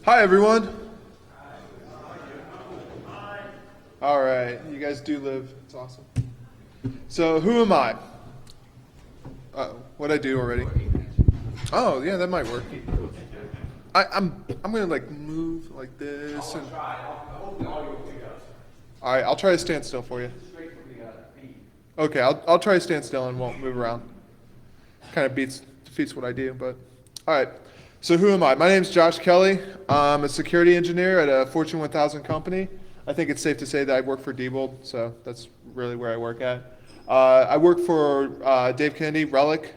Hi, everyone. All right, you guys do live. It's awesome. So, who am I? What'd I do already? Oh, yeah, that might work. I'm gonna like move like this. And, all right, I'll try to stand still for you. Okay, I'll try to stand still and won't move around. Kind of defeats what I do, but all right. So who am I? My name's Josh Kelley. I'm a security engineer at a Fortune 1000 company. I think it's safe to say that I work for Diebold, so that's really where I work at. I work for Dave Kennedy, Relic,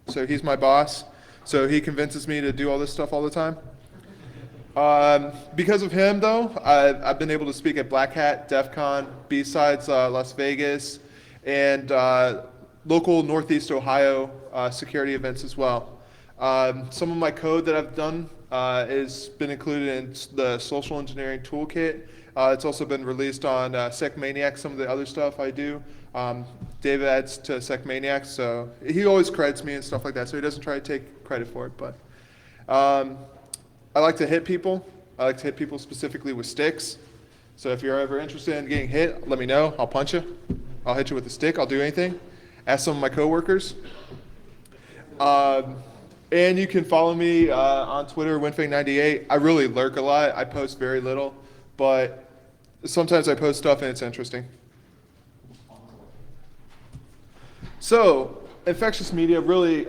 so he's my boss. So he convinces me to do all this stuff all the time. Because of him, though, I've been able to speak at Black Hat, DEF CON, B-Sides Las Vegas, and local Northeast Ohio security events as well. Some of my code that I've done has been included in the social engineering toolkit. It's also been released on SecManiac, some of the other stuff I do. Dave adds to SecManiac, so he always credits me and stuff like that, so he doesn't try to take credit for it. But I like to hit people. I like to hit people specifically with sticks. So if you're ever interested in getting hit, let me know. I'll punch you. I'll hit you with a stick. I'll do anything. Ask some of my coworkers. And you can follow me on Twitter, winfang98. I really lurk a lot. I post very little, but sometimes I post stuff and it's interesting. So, infectious media, really,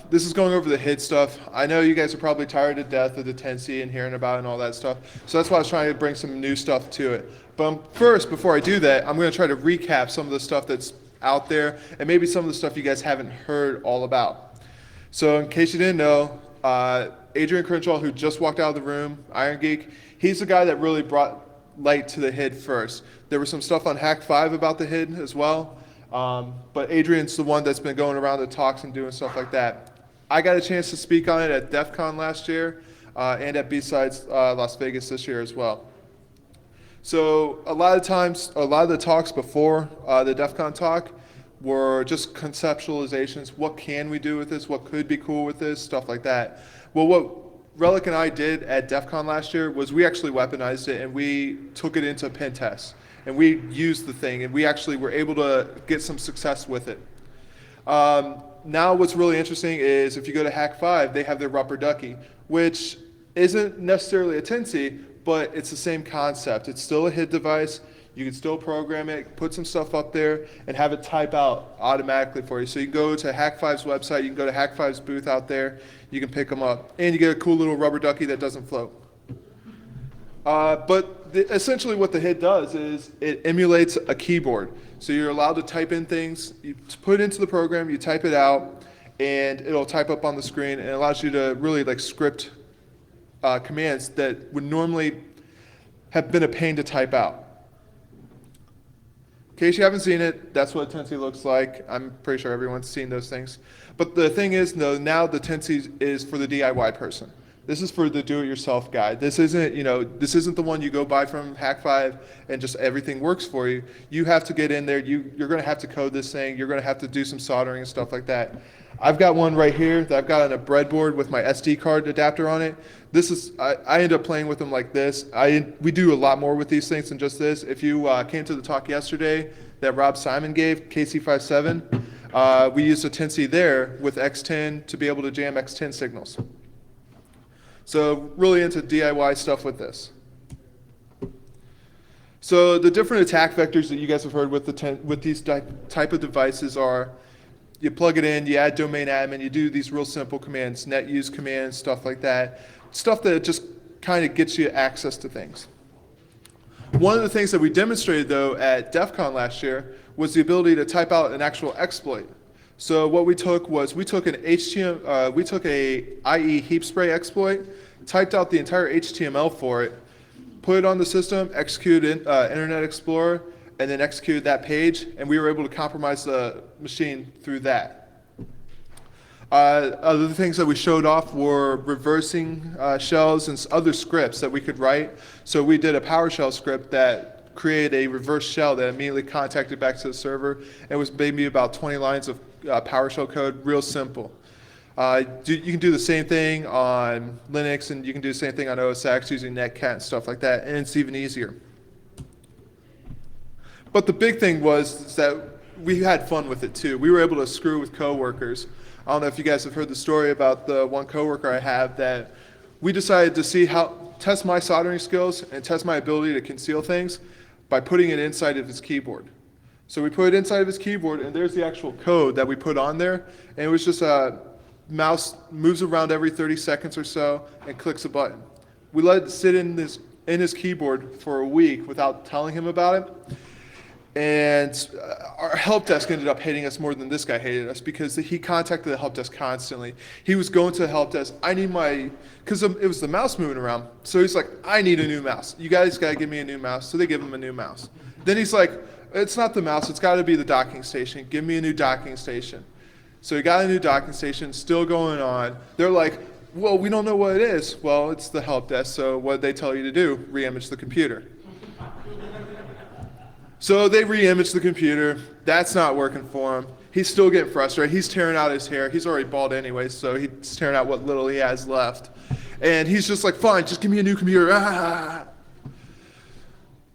this is going over the HID stuff. I know you guys are probably tired to death of the 10C and hearing about it and all that stuff. So that's why I was trying to bring some new stuff to it. But first, before I do that, I'm going to try to recap some of the stuff that's out there and maybe some of the stuff you guys haven't heard all about. So in case you didn't know, Adrian Crenshaw, who just walked out of the room, Iron Geek, he's the guy that really brought light to the HID first. There was some stuff on Hack 5 about the HID as well, but Adrian's the one that's been going around the talks and doing stuff like that. I got a chance to speak on it at DEF CON last year and at B-Sides Las Vegas this year as well. So a lot of times, a lot of the talks before the DEF CON talk were just conceptualizations. What can we do with this? What could be cool with this? Stuff like that. Well, what Relic and I did at DEF CON last year was we actually weaponized it and we took it into pen tests. And we used the thing and we actually were able to get some success with it. Now what's really interesting is if you go to Hack 5, they have their rubber ducky, which isn't necessarily a 10C, but it's the same concept. It's still a HID device. You can still program it, put some stuff up there, and have it type out automatically for you. So you can go to Hack 5's website, you can go to Hack 5's booth out there, you can pick them up, and you get a cool little rubber ducky that doesn't float. Essentially what the HID does is it emulates a keyboard. So you're allowed to type in things, you put it into the program, you type it out, and it'll type up on the screen, and it allows you to really like script commands that would normally have been a pain to type out. In case you haven't seen it, that's what a 10C looks like. I'm pretty sure everyone's seen those things. But the thing is, no, now the 10C is for the DIY person. This is for the do-it-yourself guy. This isn't, this isn't the one you go buy from Hack 5 and just everything works for you. You have to get in there. You're going to have to code this thing. You're going to have to do some soldering and stuff like that. I've got one right here that I've got on a breadboard with my SD card adapter on it. This is, I end up playing with them like this. We do a lot more with these things than just this. If you came to the talk yesterday that Rob Simon gave, KC57, we used a 10C there with X10 to be able to jam X10 signals. So really into DIY stuff with this. So the different attack vectors that you guys have heard with these type of devices are, you plug it in, you add domain admin, you do these real simple commands, net use commands, stuff like that. Stuff that just kind of gets you access to things. One of the things that we demonstrated though at DEF CON last year was the ability to type out an actual exploit. So what we took was we took a IE heap spray exploit, typed out the entire HTML for it, put it on the system, executed Internet Explorer, and then executed that page, and we were able to compromise the machine through that. Other things that we showed off were reversing shells and other scripts that we could write. So we did a PowerShell script that created a reverse shell that immediately contacted back to the server. It was maybe about 20 lines of PowerShell code, real simple. You can do the same thing on Linux, and you can do the same thing on OS X using netcat and stuff like that, and it's even easier. But the big thing was that we had fun with it too. We were able to screw with coworkers. I don't know if you guys have heard the story about the one coworker I have that we decided to test my soldering skills and test my ability to conceal things by putting it inside of his keyboard. So we put it inside of his keyboard, and there's the actual code that we put on there, and it was just a mouse moves around every 30 seconds or so and clicks a button. We let it sit in his keyboard for a week without telling him about it. And our help desk ended up hating us more than this guy hated us because he contacted the help desk constantly. He was going to the help desk, because it was the mouse moving around. So he's like, I need a new mouse. You guys got to give me a new mouse. So they give him a new mouse. Then he's like, it's not the mouse, it's got to be the docking station. Give me a new docking station. So he got a new docking station, still going on. They're like, well, we don't know what it is. Well, it's the help desk, so what did they tell you to do? Re-image the computer. So they re-image the computer. That's not working for him. He's still getting frustrated. He's tearing out his hair. He's already bald anyway, so he's tearing out what little he has left. And he's just like, fine, just give me a new computer. Ah.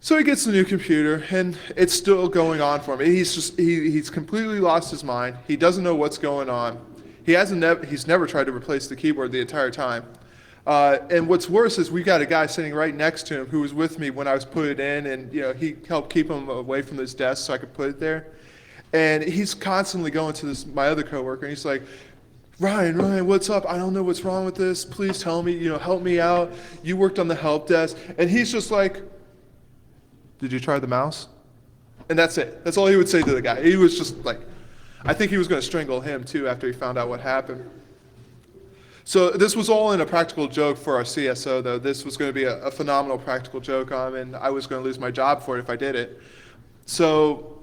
So he gets the new computer, and it's still going on for him. He's completely lost his mind. He doesn't know what's going on. He's never tried to replace the keyboard the entire time. And what's worse is we got a guy sitting right next to him who was with me when I was putting it in, and he helped keep him away from his desk so I could put it there. And he's constantly going to my other coworker, and he's like, Ryan, what's up? I don't know what's wrong with this. Please tell me, help me out. You worked on the help desk. And he's just like, did you try the mouse? And that's it. That's all he would say to the guy. He was just like, I think he was going to strangle him too after he found out what happened. So this was all in a practical joke for our CSO, though. This was going to be a phenomenal practical joke on him, and I was going to lose my job for it if I did it. So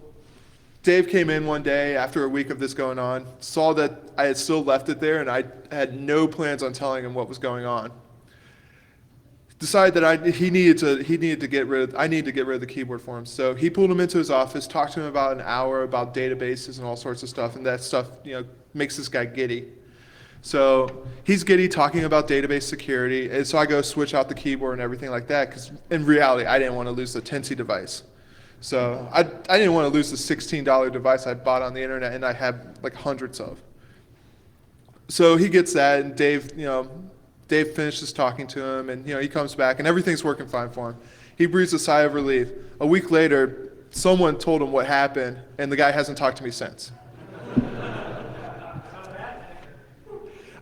Dave came in one day after a week of this going on, saw that I had still left it there, and I had no plans on telling him what was going on. Decided that I needed to get rid of the keyboard for him. So he pulled him into his office, talked to him about an hour about databases and all sorts of stuff, and that stuff makes this guy giddy. So he's giddy talking about database security, and so I go switch out the keyboard and everything like that, because in reality, I didn't want to lose the Tensy device. So I didn't want to lose the $16 device I bought on the internet and I had like hundreds of. So he gets that, and Dave finishes talking to him, and he comes back, and everything's working fine for him. He breathes a sigh of relief. A week later, someone told him what happened, and the guy hasn't talked to me since.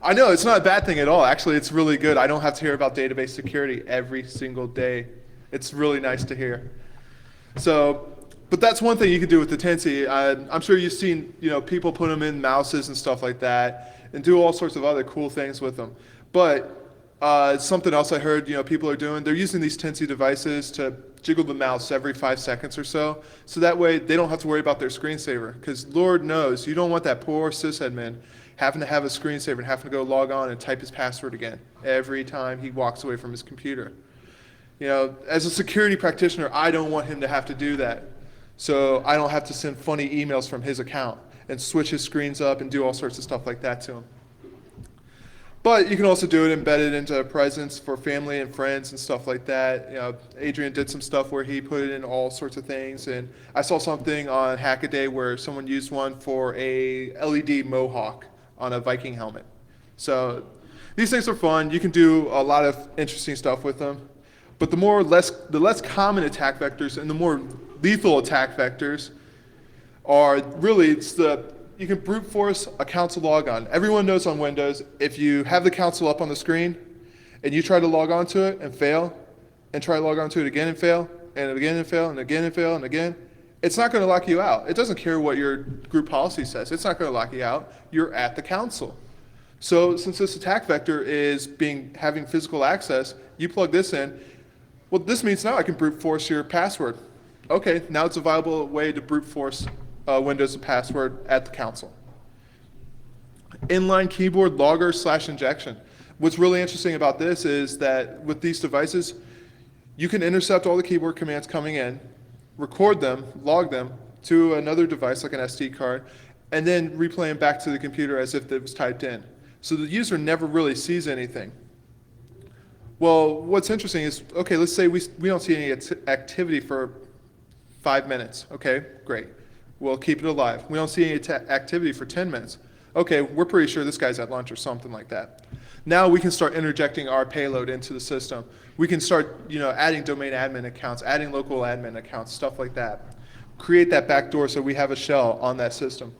I know, it's not a bad thing at all. Actually, it's really good. I don't have to hear about database security every single day. It's really nice to hear. But that's one thing you can do with the Tensy. I'm sure you've seen people put them in mouses and stuff like that and do all sorts of other cool things with them. But something else I heard people are doing, they're using these Tensy devices to jiggle the mouse every 5 seconds or so that way they don't have to worry about their screensaver. Because Lord knows, you don't want that poor sysadmin having to have a screensaver and having to go log on and type his password again every time he walks away from his computer. As a security practitioner, I don't want him to have to do that. So I don't have to send funny emails from his account and switch his screens up and do all sorts of stuff like that to him. But you can also do it embedded into presence for family and friends and stuff like that. Adrian did some stuff where he put it in all sorts of things, and I saw something on Hackaday where someone used one for a LED mohawk on a Viking helmet. So these things are fun. You can do a lot of interesting stuff with them. But the less common attack vectors and the more lethal attack vectors are really, you can brute force a console log on. Everyone knows on Windows, if you have the console up on the screen and you try to log on to it and fail, and try to log on to it again and fail, and again and fail, and again and fail, and again, it's not going to lock you out. It doesn't care what your group policy says. It's not going to lock you out. You're at the console. So since this attack vector is having physical access, you plug this in. Well, this means now I can brute force your password. Okay, now it's a viable way to brute force Windows password at the console. Inline keyboard logger / injection. What's really interesting about this is that with these devices, you can intercept all the keyboard commands coming in, record them, log them to another device like an SD card, and then replay them back to the computer as if it was typed in. So the user never really sees anything. Well, what's interesting is, okay, let's say we don't see any activity for 5 minutes. Okay, great. We'll keep it alive. We don't see any activity for 10 minutes. Okay, we're pretty sure this guy's at lunch or something like that. Now we can start interjecting our payload into the system. We can start, adding domain admin accounts, adding local admin accounts, stuff like that. Create that backdoor so we have a shell on that system.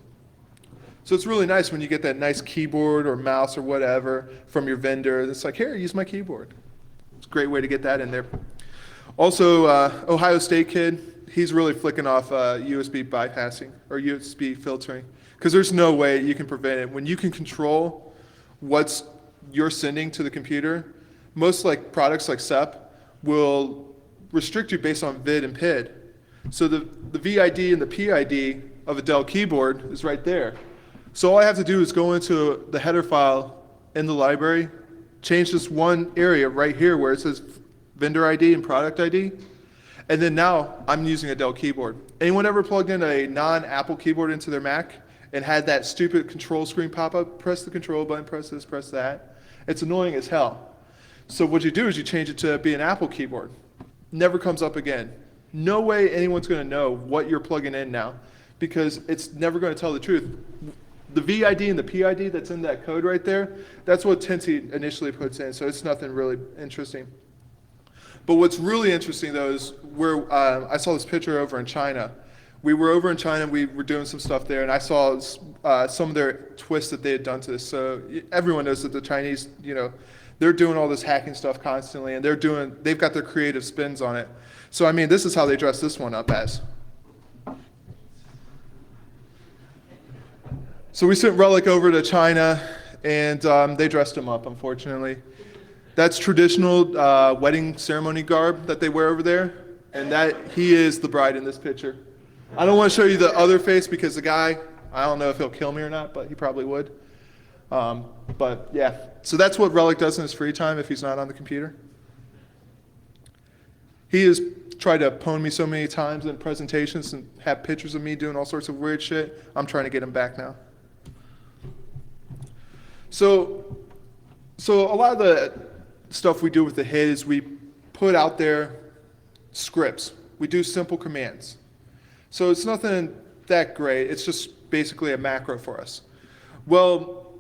So it's really nice when you get that nice keyboard or mouse or whatever from your vendor. It's like, here, use my keyboard. It's a great way to get that in there. Also, Ohio State kid, he's really flicking off USB bypassing or USB filtering, because there's no way you can prevent it. When you can control what's you're sending to the computer, most products like SEP will restrict you based on vid and PID. So the VID and the PID of a Dell keyboard is right there. So all I have to do is go into the header file in the library, change this one area right here where it says vendor ID and product ID, and then now I'm using a Dell keyboard. Anyone ever plugged in a non-Apple keyboard into their Mac and had that stupid control screen pop up? Press the control button, press this, press that. It's annoying as hell. So what you do is you change it to be an Apple keyboard. Never comes up again. No way anyone's going to know what you're plugging in now, because it's never going to tell the truth. The VID and the PID that's in that code right there, that's what Tensi initially puts in, so it's nothing really interesting. But what's really interesting, though, is where I saw this picture over in China. We were over in China, we were doing some stuff there, and I saw some of their twists that they had done to this. So everyone knows that the Chinese, they're doing all this hacking stuff constantly, and they've got their creative spins on it. So, this is how they dress this one up as. So we sent Relic over to China, and they dressed him up, unfortunately. That's traditional wedding ceremony garb that they wear over there, and he is the bride in this picture. I don't want to show you the other face because the guy, I don't know if he'll kill me or not, but he probably would. But yeah, so that's what Relic does in his free time if he's not on the computer. He has tried to pwn me so many times in presentations and have pictures of me doing all sorts of weird shit. I'm trying to get him back now. So a lot of the stuff we do with the HID is we put out there scripts. We do simple commands. So it's nothing that great. It's just basically a macro for us. Well,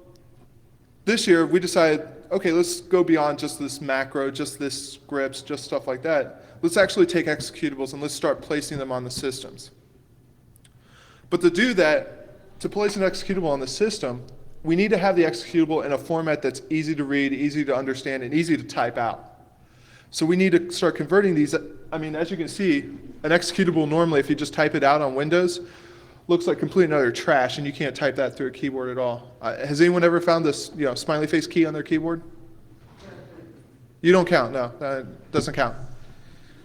this year we decided, okay, let's go beyond just this macro, just this scripts, just stuff like that. Let's actually take executables and let's start placing them on the systems. But to do that, to place an executable on the system, we need to have the executable in a format that's easy to read, easy to understand, and easy to type out. So we need to start converting these. As you can see, an executable normally, if you just type it out on Windows, looks like complete and utter trash, and you can't type that through a keyboard at all. Has anyone ever found this smiley face key on their keyboard? You don't count, no, that doesn't count.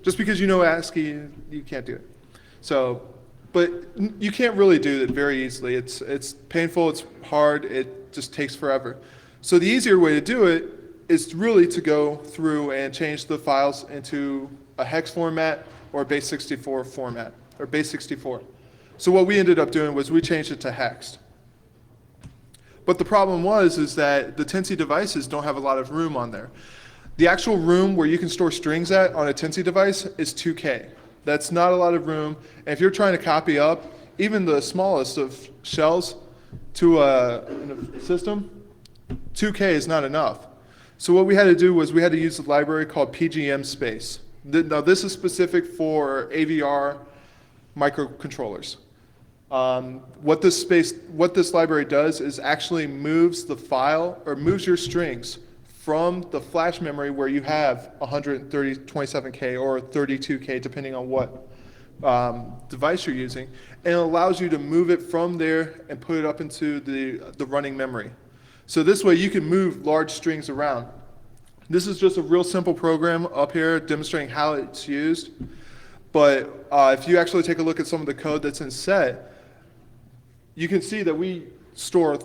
Just because you know ASCII, you can't do it. So, but you can't really do it very easily. It's painful, it's hard, it just takes forever. So the easier way to do it is really to go through and change the files into a hex format or a base64 format, or base64. So what we ended up doing was we changed it to hex. But the problem is that the Tensi devices don't have a lot of room on there. The actual room where you can store strings at on a Tensi device is 2K. That's not a lot of room. And if you're trying to copy up even the smallest of shells to a system, 2K is not enough. So what we had to do was we had to use a library called PGM space. Now this is specific for AVR microcontrollers. What this library does is actually moves the file, or moves your strings from the flash memory where you have 127K or 32K, depending on what device you're using, and it allows you to move it from there and put it up into the running memory. So this way you can move large strings around. This is just a real simple program up here demonstrating how it's used. But if you actually take a look at some of the code that's in set, you can see that we store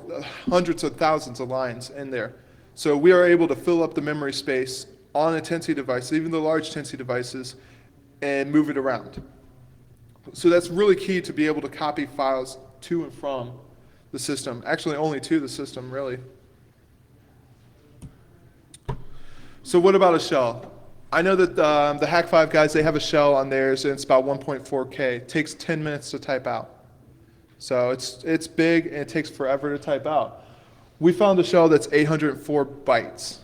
hundreds of thousands of lines in there. So we are able to fill up the memory space on a Tensi device, even the large Tensi devices, and move it around. So that's really key to be able to copy files to and from the system. Actually, only to the system, really. So what about a shell? I know that the Hack 5 guys, they have a shell on theirs, and it's about 1.4K. It takes 10 minutes to type out. So it's big, and it takes forever to type out. We found a shell that's 804 bytes.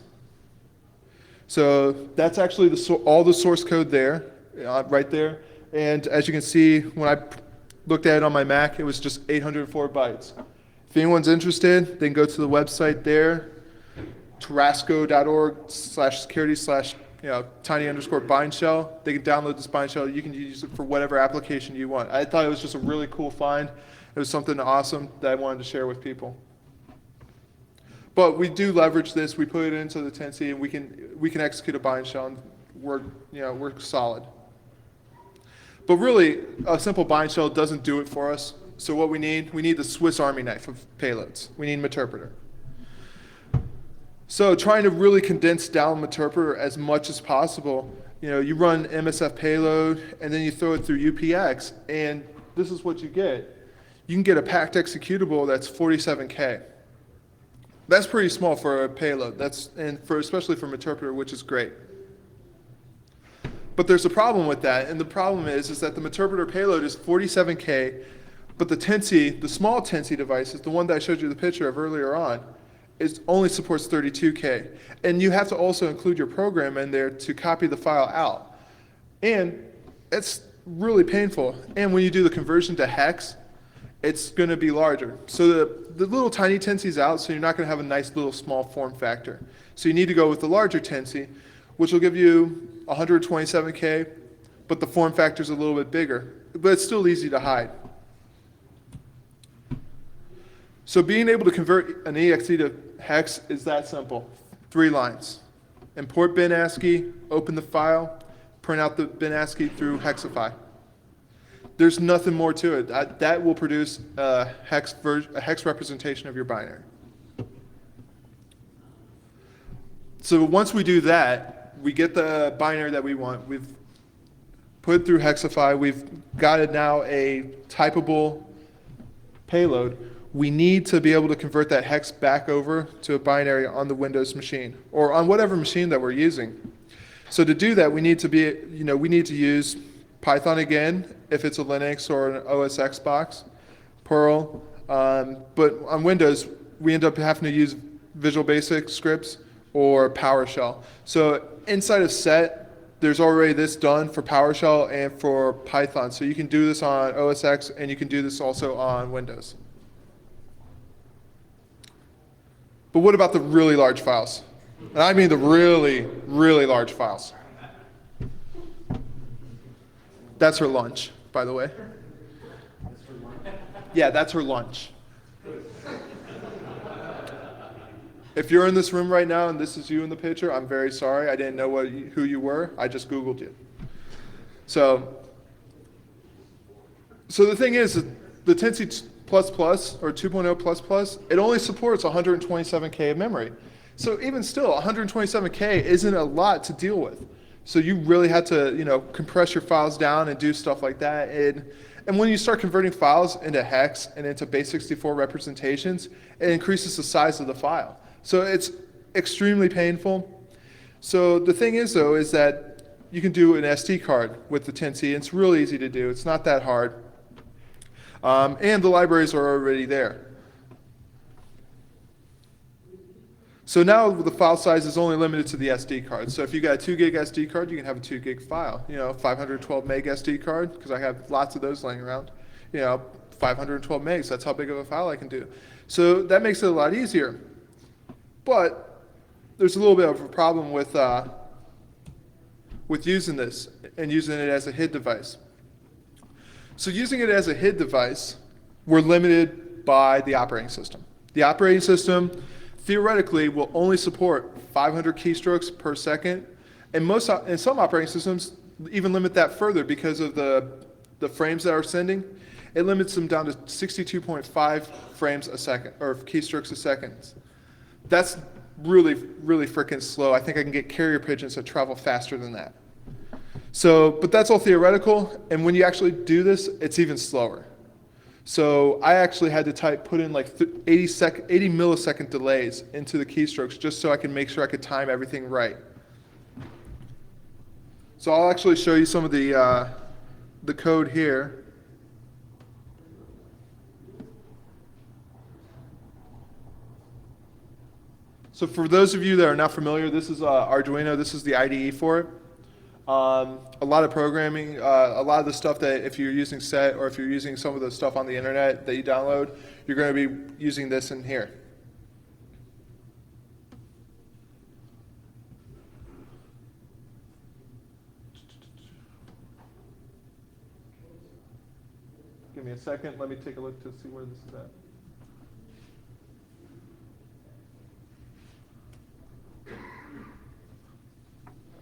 So that's actually all the source code there, right there. And as you can see, when I looked at it on my Mac, it was just 804 bytes. If anyone's interested, they can go to the website there, tarasco.org/security/tiny_bind shell. They can download this bind shell. You can use it for whatever application you want. I thought it was just a really cool find. It was something awesome that I wanted to share with people. But we do leverage this. We put it into the 10C, and we can execute a bind shell, and we're solid. But really, a simple bind shell doesn't do it for us. So what we need the Swiss Army knife of payloads. We need Meterpreter. So trying to really condense down Meterpreter as much as possible, you run MSF payload, and then you throw it through UPX, and this is what you get. You can get a packed executable that's 47K. That's pretty small for a payload. Especially for Meterpreter, which is great. But there's a problem with that, and the problem is that the Meterpreter payload is 47K, but the 10C, the small 10C device, is the one that I showed you the picture of earlier on, only supports 32K. And you have to also include your program in there to copy the file out. And it's really painful. And when you do the conversion to hex, it's going to be larger. So the little tiny 10C is out, so you're not going to have a nice little small form factor. So you need to go with the larger 10C, which will give you 127K, but the form factor is a little bit bigger. But it's still easy to hide. So being able to convert an exe to hex is that simple. 3 lines. Import bin ASCII, open the file, print out the bin ASCII through Hexify. There's nothing more to it. That will produce a hex representation of your binary. So once we do that, we get the binary that we want. We've put it through Hexify. We've got it now a typable payload. We need to be able to convert that hex back over to a binary on the Windows machine or on whatever machine that we're using. So to do that, we need to use Python again if it's a Linux or an OS X box, Perl. But on Windows, we end up having to use Visual Basic scripts or PowerShell. So inside of set, there's already this done for PowerShell and for Python. So you can do this on OS X, and you can do this also on Windows. But what about the really large files? And I mean the really, really large files. That's her lunch, by the way. Yeah, that's her lunch. If you're in this room right now and this is you in the picture, I'm very sorry. I didn't know who you were. I just Googled you. So the thing is, the 10C++ or 2.0++, it only supports 127K of memory. So even still, 127K isn't a lot to deal with. So you really had to, compress your files down and do stuff like that. And when you start converting files into hex and into base64 representations, it increases the size of the file. So it's extremely painful. So the thing is, though, is that you can do an SD card with the 10C. It's really easy to do. It's not that hard. And the libraries are already there. So now the file size is only limited to the SD card. So if you got a 2 gig SD card, you can have a 2 gig file. 512 meg SD card, because I have lots of those laying around. 512 megs, that's how big of a file I can do. So that makes it a lot easier. But there's a little bit of a problem with using this and using it as a HID device. So using it as a HID device, we're limited by the operating system. The operating system theoretically will only support 500 keystrokes per second, and some operating systems even limit that further because of the frames that are sending. It limits them down to 62.5 frames a second, or keystrokes a second. That's really, really freaking slow. I think I can get carrier pigeons that travel faster than that. So, but that's all theoretical, and when you actually do this, it's even slower. So I actually had to put in like 80 millisecond delays into the keystrokes just so I can make sure I could time everything right. So I'll actually show you some of the code here. So for those of you that are not familiar, this is Arduino. This is the IDE for it. A lot of programming, a lot of the stuff that if you're using set or if you're using some of the stuff on the internet that you download, you're going to be using this in here. Give me a second. Let me take a look to see where this is at.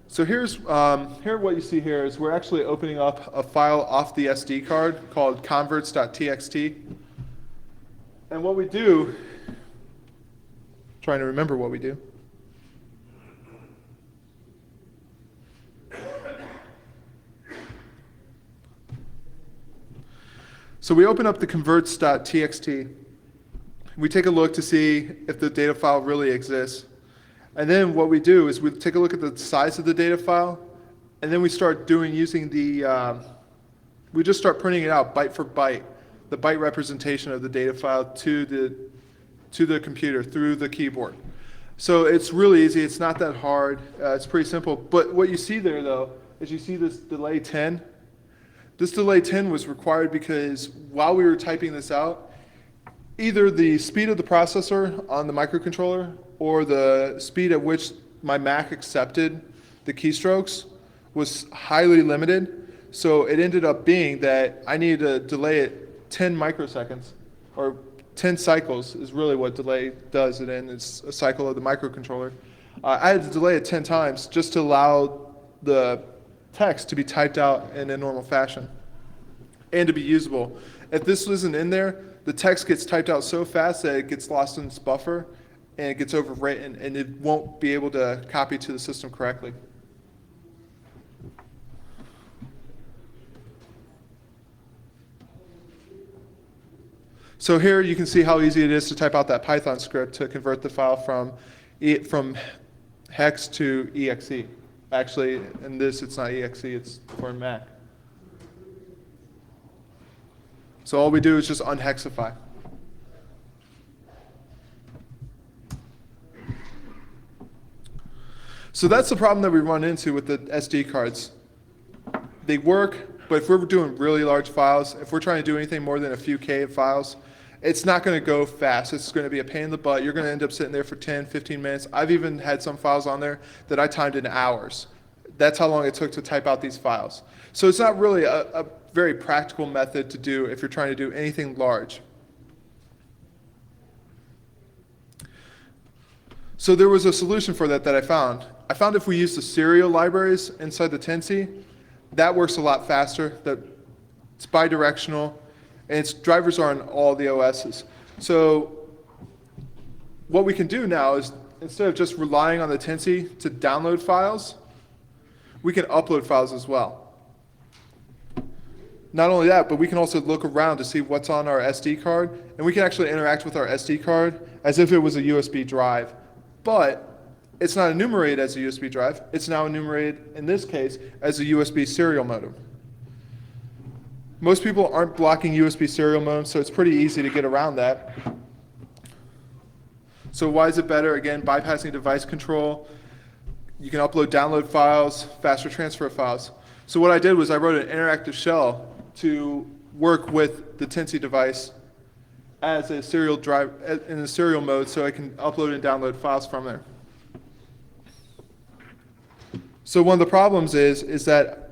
So here's what you see here is we're actually opening up a file off the SD card called converts.txt. And what we do, trying to remember what we do. So we open up the converts.txt. We take a look to see if the data file really exists. And then what we do is we take a look at the size of the data file, and then we start using the, we just start printing it out byte for byte, the byte representation of the data file to the computer through the keyboard. So it's really easy. It's not that hard. It's pretty simple. But what you see there, though, is you see this delay 10. This delay 10 was required because while we were typing this out, either the speed of the processor on the microcontroller or the speed at which my Mac accepted the keystrokes was highly limited. So it ended up being that I needed to delay it 10 microseconds, or 10 cycles is really what delay does it in. It's a cycle of the microcontroller. I had to delay it 10 times just to allow the text to be typed out in a normal fashion and to be usable. If this wasn't in there, the text gets typed out so fast that it gets lost in its buffer and it gets overwritten and it won't be able to copy to the system correctly. So here you can see how easy it is to type out that Python script to convert the file from hex to exe. Actually, in this, it's not exe, it's for Mac. So all we do is just unhexify. So that's the problem that we run into with the SD cards. They work, but if we're doing really large files, if we're trying to do anything more than a few K of files, it's not going to go fast. It's going to be a pain in the butt. You're going to end up sitting there for 10, 15 minutes. I've even had some files on there that I timed in hours. That's how long it took to type out these files. So it's not really a very practical method to do if you're trying to do anything large. So there was a solution for that I found. I found if we use the serial libraries inside the Tennessee, that works a lot faster. It's bidirectional, and its drivers are on all the OSs. So what we can do now is, instead of just relying on the Tennessee to download files, we can upload files as well. Not only that, but we can also look around to see what's on our SD card, and we can actually interact with our SD card as if it was a USB drive. But it's not enumerated as a USB drive. It's now enumerated, in this case, as a USB serial modem. Most people aren't blocking USB serial modems, so it's pretty easy to get around that. So why is it better? Again, bypassing device control. You can upload, download files, faster transfer of files. So what I did was I wrote an interactive shell to work with the Tennessee device as a serial drive in a serial mode, so I can upload and download files from there. So one of the problems is that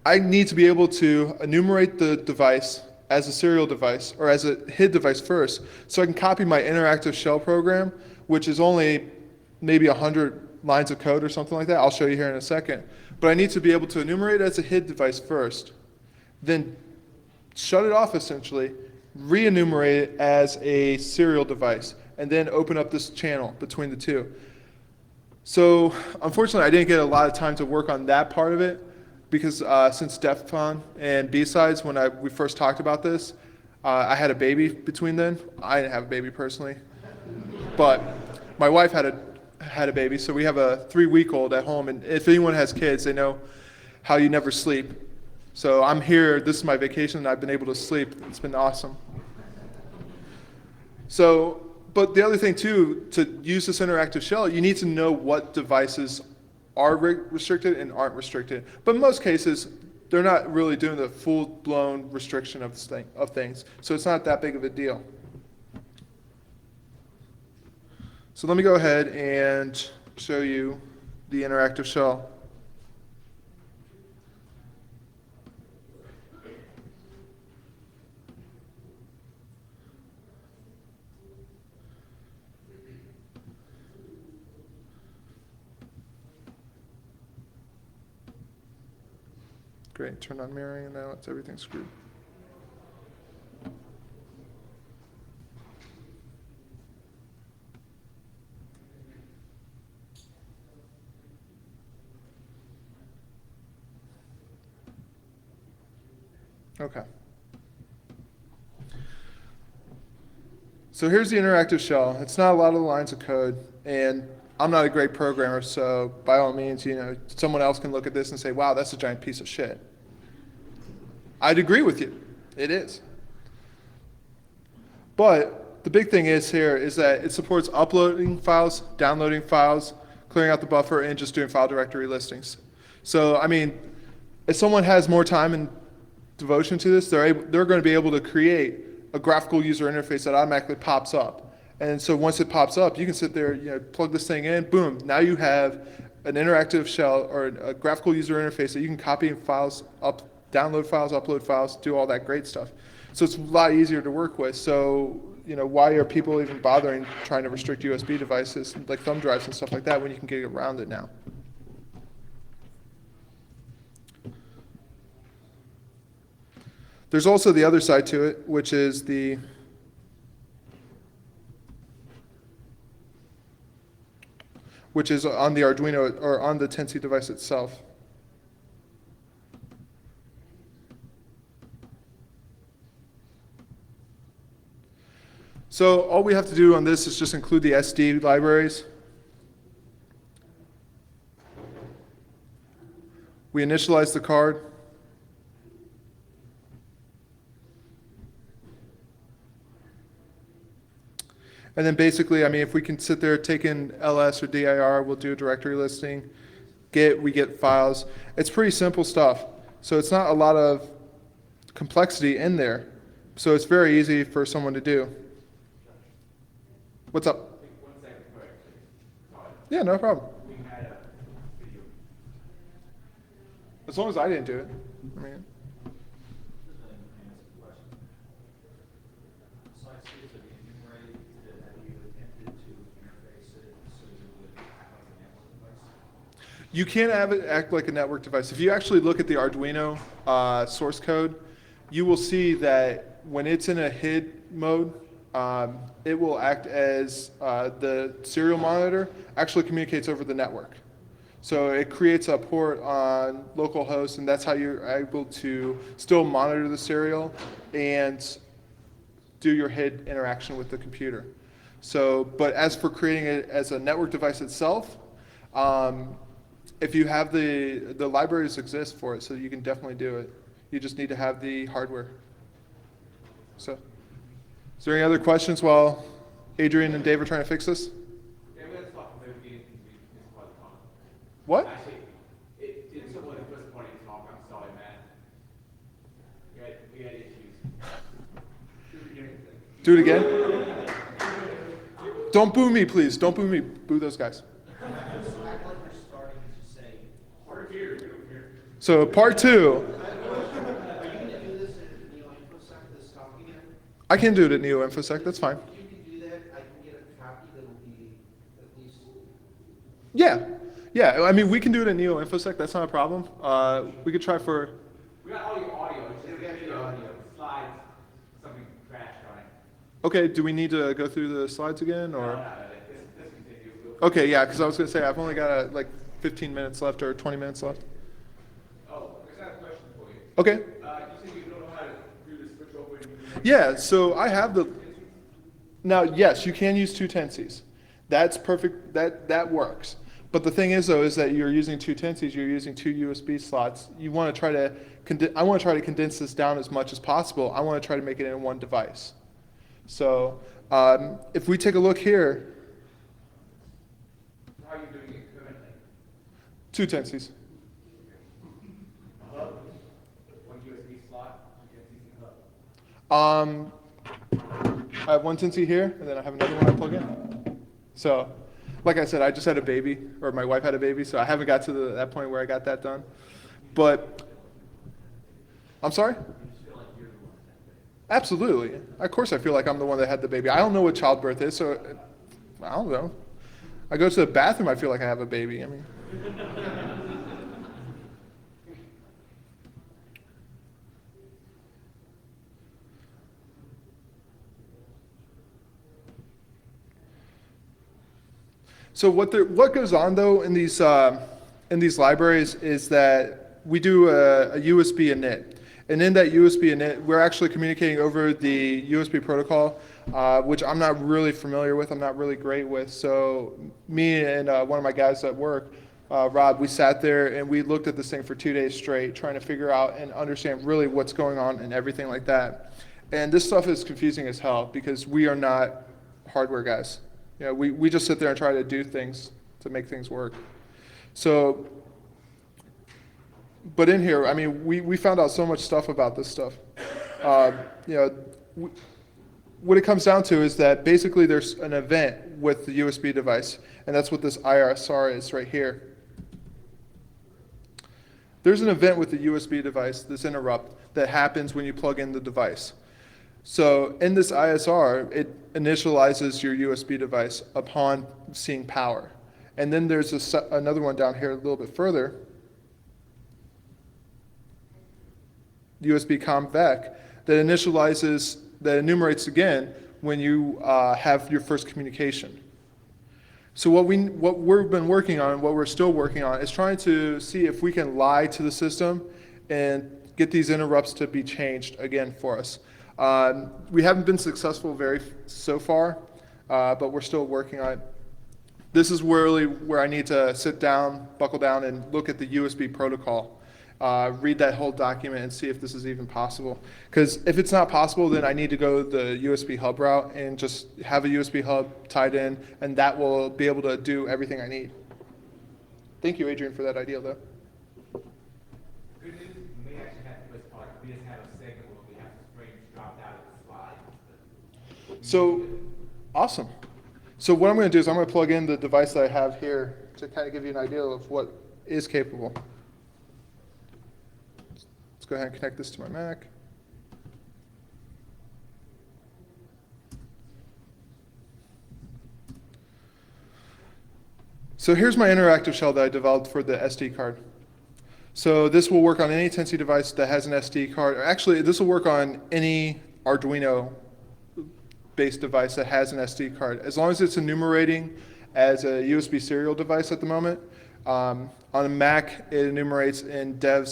I need to be able to enumerate the device as a serial device or as a HID device first, so I can copy my interactive shell program, which is only maybe 100 lines of code or something like that. I'll show you here in a second. But I need to be able to enumerate it as a HID device first, then shut it off essentially, re-enumerate it as a serial device, and then open up this channel between the two. So unfortunately, I didn't get a lot of time to work on that part of it because since DerbyCon and B-Sides, when we first talked about this, I had a baby between then. I didn't have a baby personally, but my wife had a had a baby, so we have a 3-week-old at home, and if anyone has kids, they know how you never sleep. So I'm here, this is my vacation, and I've been able to sleep. It's been awesome. So, but the other thing too, to use this interactive shell, you need to know what devices are restricted and aren't restricted. But in most cases, they're not really doing the full-blown restriction of things. So it's not that big of a deal. So let me go ahead and show you the interactive shell. Great, turn on mirroring, and now it's everything screwed. Okay. So here's the interactive shell. It's not a lot of the lines of code, and I'm not a great programmer, so by all means, someone else can look at this and say, wow, that's a giant piece of shit. I'd agree with you. It is. But the big thing is here is that it supports uploading files, downloading files, clearing out the buffer, and just doing file directory listings. So, I mean, if someone has more time and devotion to this, they're going to be able to create a graphical user interface that automatically pops up. And so once it pops up, you can sit there, plug this thing in, boom, now you have an interactive shell or a graphical user interface that you can copy files up, download files, upload files, do all that great stuff. So it's a lot easier to work with. So, why are people even bothering trying to restrict USB devices like thumb drives and stuff like that when you can get around it now? There's also the other side to it, which is on the Arduino or on the 10C device itself. So all we have to do on this is just include the SD libraries. We initialize the card. And then basically, if we can sit there, take in ls or dir, we'll do a directory listing. We get files. It's pretty simple stuff. So it's not a lot of complexity in there. So it's very easy for someone to do. What's up? 1 second, sorry. Yeah, no problem. We had a video. As long as I didn't do it. So I see it's enumerate that have you attempted to interface it so you would act like a network device? You can't have it act like a network device. If you actually look at the Arduino source code, you will see that when it's in a HID mode, it will act as the serial monitor actually communicates over the network. So it creates a port on localhost, and that's how you're able to still monitor the serial and do your HID interaction with the computer. So, but as for creating it as a network device itself, if you have the libraries exist for it, so you can definitely do it. You just need to have the hardware. So. Is there any other questions while Adrian and Dave are trying to fix this? Yeah, we had to talk about it. It's quite fun. What? Actually, it's somewhat disappointing talk. I'm sorry, man. We had issues. Do it again? Don't boo me, please. Don't boo me. Boo those guys. So act like you're starting to say, part here. So part 2. Are you going to do this in NeoInfosec, this talking again? I can do it at NeoInfosec. That's fine. If you can do that, I can get a copy that'll be at least. Yeah. We can do it at NeoInfosec. That's not a problem. We could try for. We got all your audio. It's just video, slides, something crashed on it. Okay. Do we need to go through the slides again, or? No, this continue. Okay. Yeah. Because I was going to say I've only got like 15 minutes left or 20 minutes left. Oh, I got a question for you. Okay. You said you don't know how to do the switch over. Yeah. So I have the. Now, yes, you can use 2 10Cs. That's perfect. That works. But the thing is, though, is that you're using two tensies. You're using two USB slots. You want to try to I want to try to condense this down as much as possible. I want to try to make it in one device. So if we take a look here, How are you doing it currently? two tensies. Hub, one USB slot, one USB hub. I have one tensie here, and then I have another one I plug in. So, like I said, I just had a baby, or my wife had a baby, so I haven't got to that point where I got that done. But, I'm sorry? Absolutely. Of course I feel like I'm the one that had the baby. I don't know what childbirth is, so I don't know. I go to the bathroom, I feel like I have a baby. I mean. So what goes on though in these libraries is that we do a USB init, and in that USB init, we're actually communicating over the USB protocol, which I'm not really familiar with. I'm not really great with. So me and one of my guys at work, Rob, we sat there and we looked at this thing for 2 days straight, trying to figure out and understand really what's going on and everything like that. And this stuff is confusing as hell because we are not hardware guys. You know, we just sit there and try to do things to make things work. So, but in here, I mean, we found out so much stuff about this stuff. You know, what it comes down to is that basically there's an event with the USB device, and that's what this ISR is right here. There's an event with the USB device, this interrupt, that happens when you plug in the device. So in this ISR, it initializes your USB device upon seeing power. And then there's another one down here a little bit further, USB COM-VEC, that enumerates again when you have your first communication. So what we've been working on, and what we're still working on, is trying to see if we can lie to the system and get these interrupts to be changed again for us. We haven't been successful so far, but we're still working on it. This is really where I need to sit down, buckle down, and look at the USB protocol. Read that whole document and see if this is even possible. Because if it's not possible, then I need to go the USB hub route and just have a USB hub tied in, and that will be able to do everything I need. Thank you, Adrian, for that idea, though. Good news, we actually have this part. We just have a segment where we have the frames dropped out of the slide. So, awesome. So what I'm going to do is I'm going to plug in the device that I have here to kind of give you an idea of what is capable. Let's go ahead and connect this to my Mac. So here's my interactive shell that I developed for the SD card. So this will work on any Tensi device that has an SD card. Or actually, this will work on any Arduino-based device that has an SD card, as long as it's enumerating as a USB serial device at the moment. On a Mac, it enumerates in dev/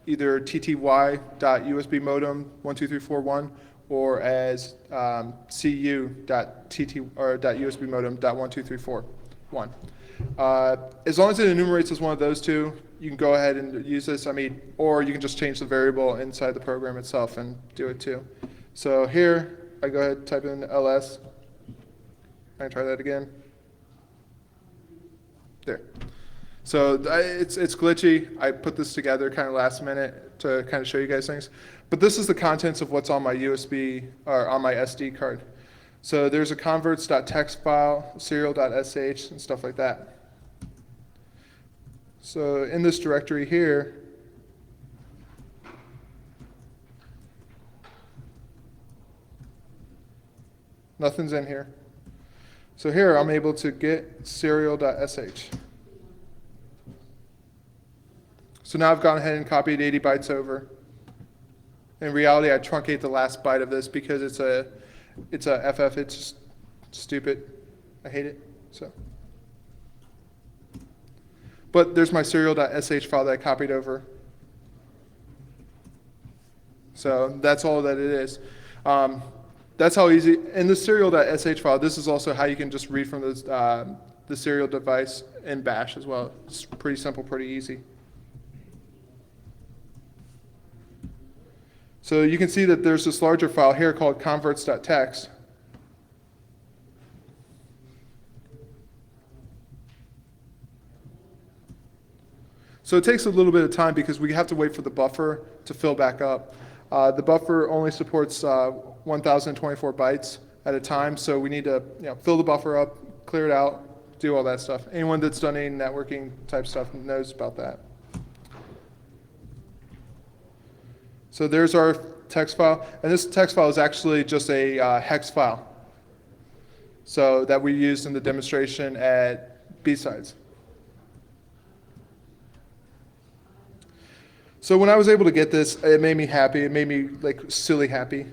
either tty.usb modem 12341 or as cu.usb modem .12341. As long as it enumerates as one of those two, you can go ahead and use this. I mean, or you can just change the variable inside the program itself and do it too. So here, I go ahead and type in ls. I can try that again. There. So it's glitchy. I put this together kind of last minute to kind of show you guys things. But this is the contents of what's on my USB or on my SD card. So there's a converts.txt file, serial.sh, and stuff like that. So in this directory here, nothing's in here. So here I'm able to get serial.sh. So now I've gone ahead and copied 80 bytes over. In reality, I truncate the last byte of this because it's a FF. It's just stupid. I hate it. So, but there's my serial.sh file that I copied over. So that's all that it is. That's how easy. In the serial.sh file, this is also how you can just read from this, the serial device in Bash as well. It's pretty simple, pretty easy. So you can see that there's this larger file here called converts.txt. So it takes a little bit of time because we have to wait for the buffer to fill back up. The buffer only supports 1,024 bytes at a time, so we need to fill the buffer up, clear it out, do all that stuff. Anyone that's done any networking type stuff knows about that. So there's our text file, and this text file is actually just a hex file. So that we used in the demonstration at B-Sides. So when I was able to get this, it made me happy. It made me like silly happy.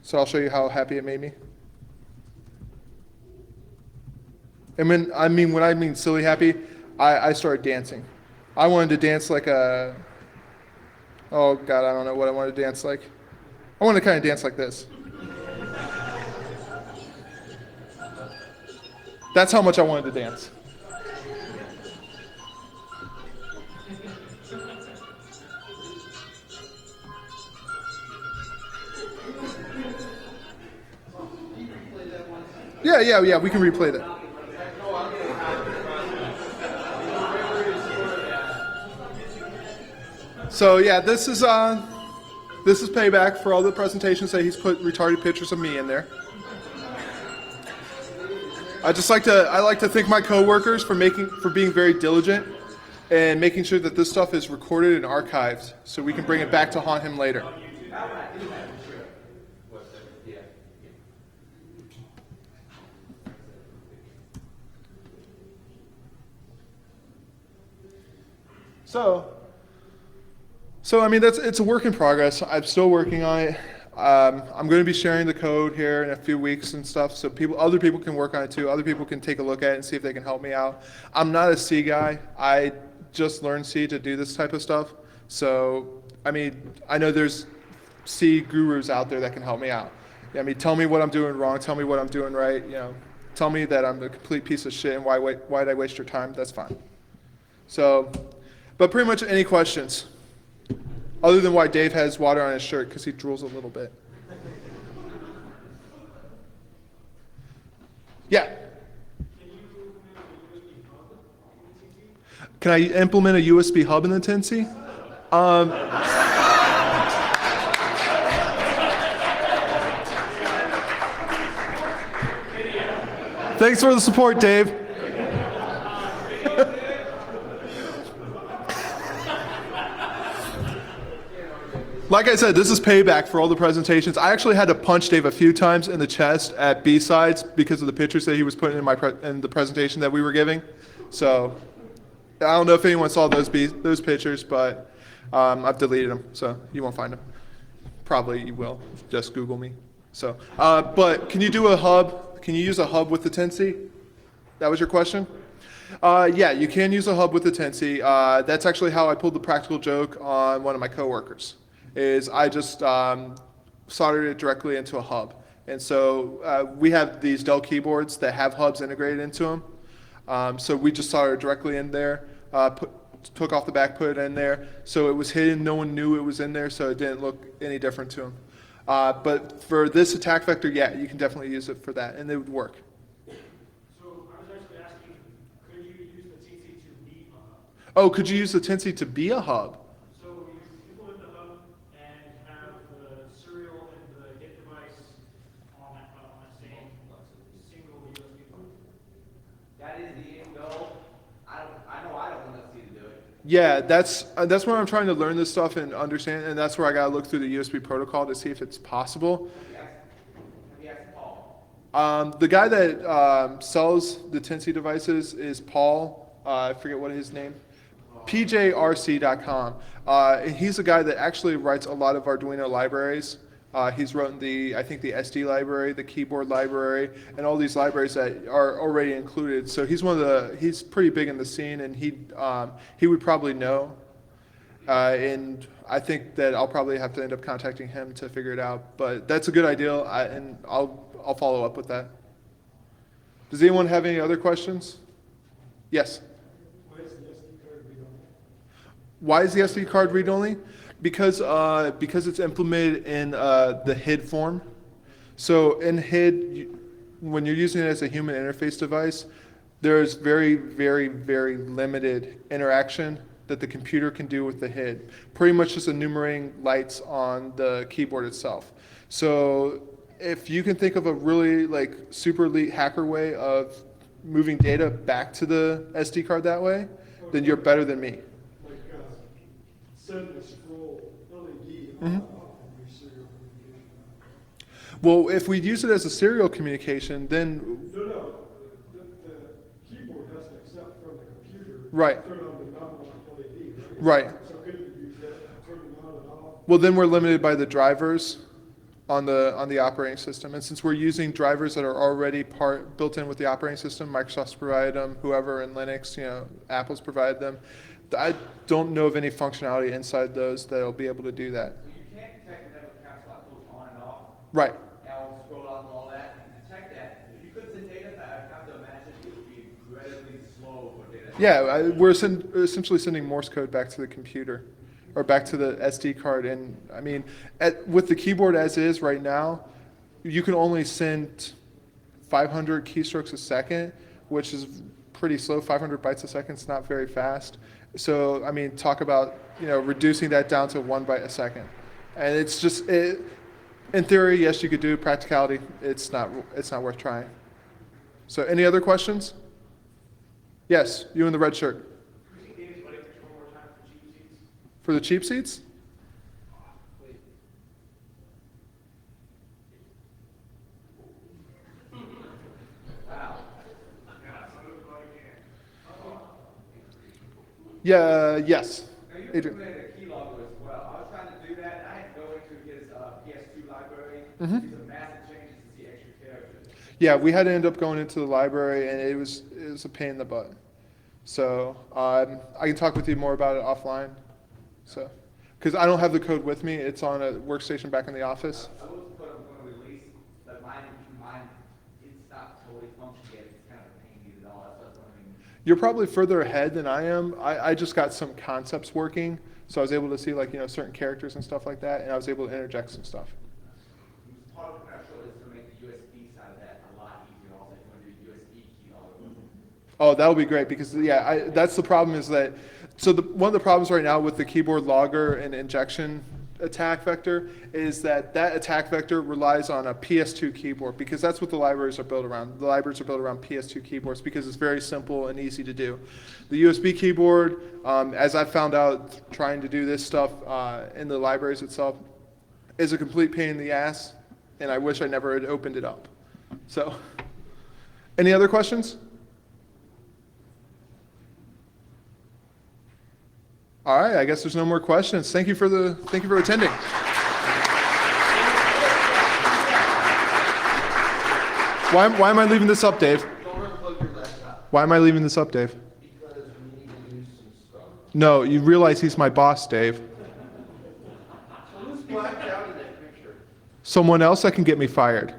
So I'll show you how happy it made me. And when I mean silly happy, I started dancing. I wanted to dance like a, oh God, I don't know what I wanted to dance like. I wanted to kind of dance like this. That's how much I wanted to dance. Yeah, we can replay that. So yeah, this is payback for all the presentations that he's put retarded pictures of me in there. I like to thank my coworkers for being very diligent and making sure that this stuff is recorded and archived so we can bring it back to haunt him later. So I mean, it's a work in progress. I'm still working on it. I'm going to be sharing the code here in a few weeks and stuff, so other people can work on it too. Other people can take a look at it and see if they can help me out. I'm not a C guy. I just learned C to do this type of stuff. So I mean, I know there's C gurus out there that can help me out. I mean, tell me what I'm doing wrong. Tell me what I'm doing right. Tell me that I'm a complete piece of shit and why did I waste your time? That's fine. So, but pretty much any questions? Other than why Dave has water on his shirt because he drools a little bit. Yeah. Can I implement a USB hub in the 10C? Thanks for the support, Dave. Like I said, this is payback for all the presentations. I actually had to punch Dave a few times in the chest at B-Sides because of the pictures that he was putting in the presentation that we were giving. So I don't know if anyone saw those pictures, but I've deleted them, so you won't find them. Probably you will. Just Google me. So, but can you do a hub? Can you use a hub with the 10C? That was your question? Yeah, you can use a hub with the 10C. That's actually how I pulled the practical joke on one of my coworkers. Is I just soldered it directly into a hub. And so we have these Dell keyboards that have hubs integrated into them. So we just soldered it directly in there, took off the back, put it in there. So it was hidden, no one knew it was in there, so it didn't look any different to them. But for this attack vector, yeah, you can definitely use it for that, and it would work. So I was actually asking, could you use the TC to be a hub? Oh, could you use the 10C to be a hub? So you implement the hub and have the serial and the hit device on that same single USB port. That is the end goal. I know I don't want to see to do it. Yeah, that's where I'm trying to learn this stuff and understand, and that's where I got to look through the USB protocol to see if it's possible. Have you asked Paul? The guy that sells the 10C devices is Paul. I forget what his name. PJRC.com. And he's the guy that actually writes a lot of Arduino libraries. He's written I think the SD library, the keyboard library, and all these libraries that are already included. So he's pretty big in the scene, and he would probably know. And I think that I'll probably have to end up contacting him to figure it out. But that's a good idea, and I'll follow up with that. Does anyone have any other questions? Yes. Why is the SD card read-only? Because it's implemented in the HID form. So in HID, when you're using it as a human interface device, there's very, very, very limited interaction that the computer can do with the HID. Pretty much just enumerating lights on the keyboard itself. So if you can think of a really like super elite hacker way of moving data back to the SD card that way, then you're better than me. Like send a scroll LED Mhm. on your serial communication. Well, if we use it as a serial communication, then No, the keyboard has to accept from the computer. Right. Turn on the non LED, Right. So could you use that, turn it on and off? well, then we're limited by the drivers on the operating system. And since we're using drivers that are already built in with the operating system, Microsoft's provided them, whoever in Linux, Apple's provided them. I don't know of any functionality inside those that'll be able to do that. So you can't detect the network caps like goes on and off. Right. I'll scroll out and all that, and detect that. If you couldn't send data back, I have to imagine it would be incredibly slow for data. Yeah, we're essentially sending Morse code back to the computer or back to the SD card. And I mean, with the keyboard as is right now, you can only send 500 keystrokes a second, which is pretty slow. 500 bytes a second is not very fast. So, I mean, talk about, reducing that down to 1 byte a second. And it's just, in theory, yes, you could do it. Practicality, it's not worth trying. So any other questions? Yes, you in the red shirt. Can we see David's wedding picture one more time for cheap seats? For the cheap seats? Wait. Wow. Yeah, some of it I can. Yeah, yes. Now, you Adrian. implemented a keylogger as well. I was trying to do that, and I had to go into his PS2 library, Mhm. do some massive changes to see extra characters. Yeah, we had to end up going into the library, and it was a pain in the butt. So I can talk with you more about it offline. So, because I don't have the code with me, it's on a workstation back in the office. I was put up on a release, but mine, it's not totally functioning yet. It's kind of a pain to get it all. That's what I was wondering. You're probably further ahead than I am. I just got some concepts working, so I was able to see certain characters and stuff like that, and I was able to interject some stuff. Part of the control is to make the USB side of that a lot easier. Also, if you want to do USB keylogger. Oh, that would be great because that's the problem is that, so one of the problems right now with the keyboard logger and injection attack vector is that attack vector relies on a PS2 keyboard because that's what the libraries are built around. The libraries are built around PS2 keyboards because it's very simple and easy to do. The USB keyboard, as I found out trying to do this stuff in the libraries itself, is a complete pain in the ass, and I wish I never had opened it up. So, any other questions? All right, I guess there's no more questions. Thank you for attending. Why am I leaving this up, Dave? Don't unplug your laptop Why am I leaving this up, Dave? because we need to do some stuff. No, you realize he's my boss, Dave. So who's blacked out in that picture? Someone else that can get me fired.